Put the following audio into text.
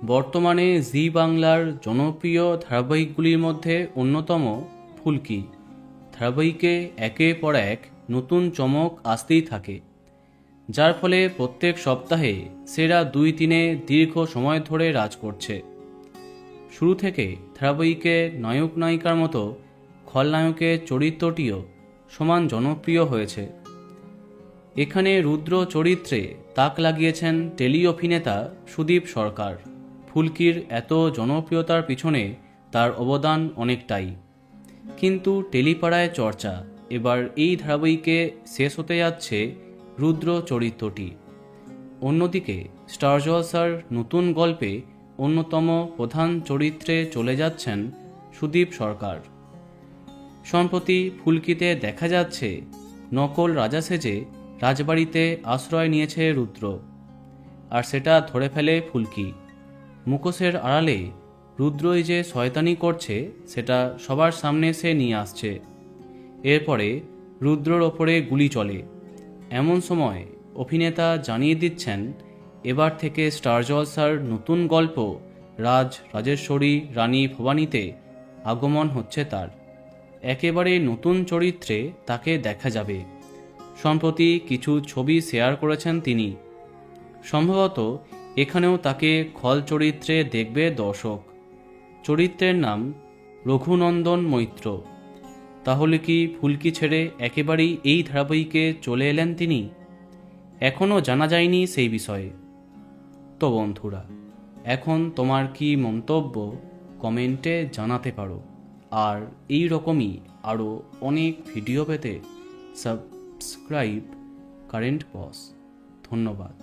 বর্তমানে জি বাংলার জনপ্রিয় ধারাবাহিকগুলির মধ্যে অন্যতম ফুলকি। ধারাবাহিকে একের পর এক নতুন চমক আসতেই থাকে, যার ফলে প্রত্যেক সপ্তাহে সেরা 2-3 দীর্ঘ সময় ধরে রাজ করছে। শুরু থেকে ধারাবাহিকে নায়ক নায়িকার মতো খলনায়কের চরিত্রটিও সমান জনপ্রিয় হয়েছে। এখানে রুদ্র চরিত্রে তাক লাগিয়েছেন টেলি অভিনেতা সুদীপ সরকার। ফুলকির এত জনপ্রিয়তার পিছনে তার অবদান অনেকটাই। কিন্তু টেলিপাড়ায় চর্চা, এবার এই ধারাবাহিকে শেষ হতে যাচ্ছে রুদ্র চরিত্রটি। অন্যদিকে স্টার জলসার নতুন গল্পে অন্যতম প্রধান চরিত্রে চলে যাচ্ছেন সুদীপ সরকার। সম্প্রতি ফুলকিতে দেখা যাচ্ছে নকল রাজা সেজে রাজবাড়িতে আশ্রয় নিয়েছে রুদ্র, আর সেটা ধরে ফেলে ফুলকি। মুখোশের আড়ালে রুদ্রই যে শয়তানি করছে সেটা সবার সামনে সে নিয়ে আসছে। এরপরে রুদ্রর ওপরে গুলি চলে। এমন সময় অভিনেতা জানিয়ে দিচ্ছেন এবার থেকে স্টার জলসার নতুন গল্প রাজেশ্বরী রানী ভবানীতে আগমন হচ্ছে তার। একেবারে নতুন চরিত্রে তাকে দেখা যাবে। সম্প্রতি কিছু ছবি শেয়ার করেছেন তিনি। সম্ভবত এখানেও তাকে খল চরিত্রে দেখবে দর্শক। চরিত্রের নাম রঘুনন্দন মৈত্র। তাহলে কি ফুলকি ছেড়ে একেবারেই এই ধারাবাহিকে চলে এলেন তিনি? এখনও জানা যায়নি সেই বিষয়ে। তো বন্ধুরা, এখন তোমার কি মন্তব্য কমেন্টে জানাতে পারো। আর এই রকমই আরও অনেক ভিডিও পেতে সাবস্ক্রাইব কারেন্ট বস। ধন্যবাদ।